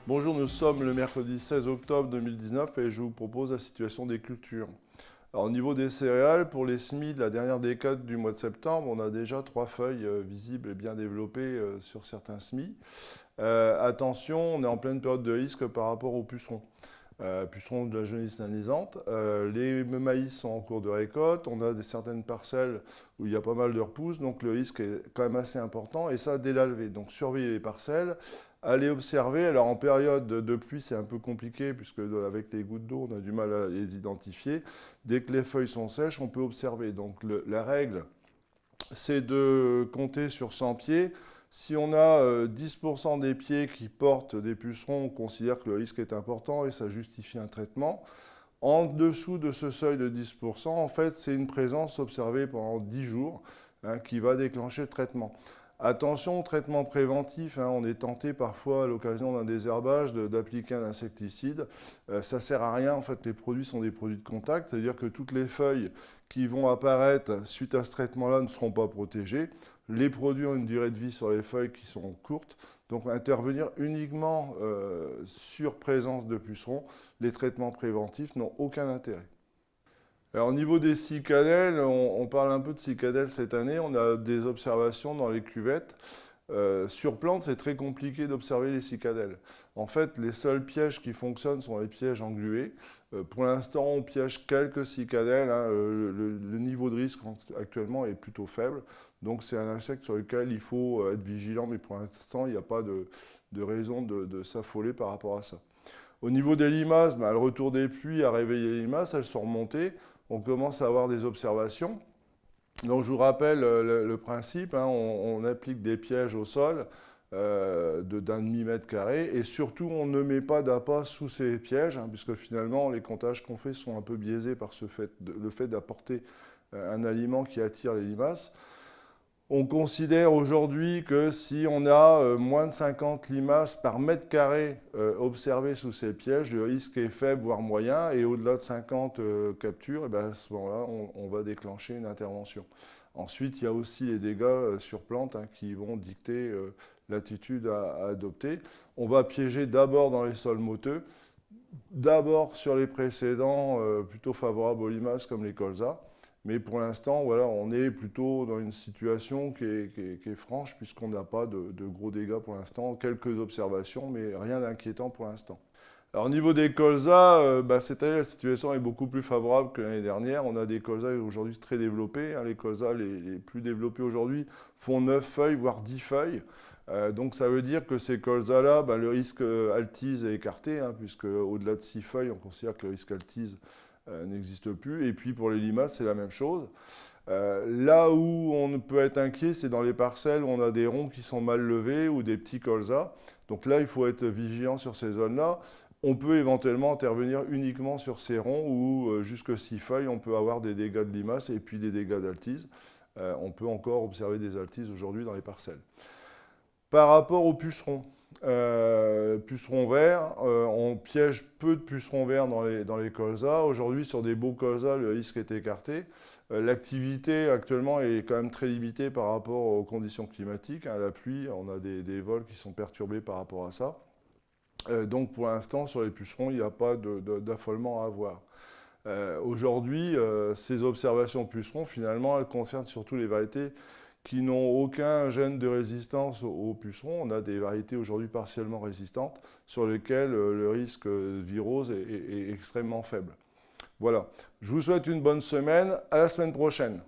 Bonjour, nous sommes le mercredi 16 octobre 2019 et je vous propose la situation des cultures. Alors, au niveau des céréales, pour les semis de la dernière décade du mois de septembre, on a déjà 3 feuilles visibles et bien développées sur certains semis. Attention, on est en pleine période de risque par rapport aux pucerons. Pucerons de la jaunisse nanisante. Les maïs sont en cours de récolte. On a certaines parcelles où il y a pas mal de repousses, donc le risque est quand même assez important, et ça dès la levée. Donc surveiller les parcelles, aller observer. Alors en période de pluie, c'est un peu compliqué, puisque avec les gouttes d'eau, on a du mal à les identifier. Dès que les feuilles sont sèches, on peut observer. Donc la règle, c'est de compter sur 100 pieds. Si on a 10% des pieds qui portent des pucerons, on considère que le risque est important et ça justifie un traitement. En dessous de ce seuil de 10%, en fait, c'est une présence observée pendant 10 jours qui va déclencher le traitement. Attention au traitement préventif, on est tenté parfois à l'occasion d'un désherbage d'appliquer un insecticide. Ça ne sert à rien, en fait les produits sont des produits de contact, c'est-à-dire que toutes les feuilles qui vont apparaître suite à ce traitement-là ne seront pas protégées. Les produits ont une durée de vie sur les feuilles qui sont courtes, donc intervenir uniquement sur présence de pucerons, les traitements préventifs n'ont aucun intérêt. Alors, au niveau des cicadelles, on parle un peu de cicadelles cette année. On a des observations dans les cuvettes. Sur plante, c'est très compliqué d'observer les cicadelles. En fait, les seuls pièges qui fonctionnent sont les pièges englués. Pour l'instant, on piège quelques cicadelles. Le niveau de risque actuellement est plutôt faible. Donc, c'est un insecte sur lequel il faut être vigilant. Mais pour l'instant, il n'y a pas de raison de s'affoler par rapport à ça. Au niveau des limaces, le retour des pluies a réveillé les limaces. Elles sont remontées. On commence à avoir des observations. Donc je vous rappelle le principe, on applique des pièges au sol d'un demi-mètre carré et surtout on ne met pas d'appât sous ces pièges puisque finalement les comptages qu'on fait sont un peu biaisés par le fait d'apporter un aliment qui attire les limaces. On considère aujourd'hui que si on a moins de 50 limaces par mètre carré observées sous ces pièges, le risque est faible, voire moyen, et au-delà de 50 captures, à ce moment-là, on va déclencher une intervention. Ensuite, il y a aussi les dégâts sur plantes qui vont dicter l'attitude à adopter. On va piéger d'abord dans les sols moteux, d'abord sur les précédents plutôt favorables aux limaces comme les colzas. Mais pour l'instant, voilà, on est plutôt dans une situation qui est franche puisqu'on n'a pas de gros dégâts pour l'instant. Quelques observations, mais rien d'inquiétant pour l'instant. Alors au niveau des colzas, cette année la situation est beaucoup plus favorable que l'année dernière. On a des colzas aujourd'hui très développés. Les colzas les plus développés aujourd'hui font 9 feuilles, voire 10 feuilles. Donc ça veut dire que ces colzas-là, le risque altise est écarté, puisque au-delà de 6 feuilles, on considère que le risque altise n'existe plus. Et puis pour les limaces, c'est la même chose. Là où on peut être inquiet, c'est dans les parcelles où on a des ronds qui sont mal levés ou des petits colzas. Donc là, il faut être vigilant sur ces zones-là. On peut éventuellement intervenir uniquement sur ces ronds où jusque 6 feuilles, on peut avoir des dégâts de limaces et puis des dégâts d'altise. On peut encore observer des altises aujourd'hui dans les parcelles. Par rapport aux pucerons, pucerons verts, on piège peu de pucerons verts dans les colzas. Aujourd'hui, sur des beaux colzas, le risque est écarté. L'activité actuellement est quand même très limitée par rapport aux conditions climatiques. La pluie, on a des vols qui sont perturbés par rapport à ça. Donc pour l'instant, sur les pucerons, il n'y a pas d'affolement à avoir. Aujourd'hui, ces observations pucerons, finalement, elles concernent surtout les variétés qui n'ont aucun gène de résistance aux pucerons. On a des variétés aujourd'hui partiellement résistantes sur lesquelles le risque de virose est extrêmement faible. Voilà. Je vous souhaite une bonne semaine. À la semaine prochaine.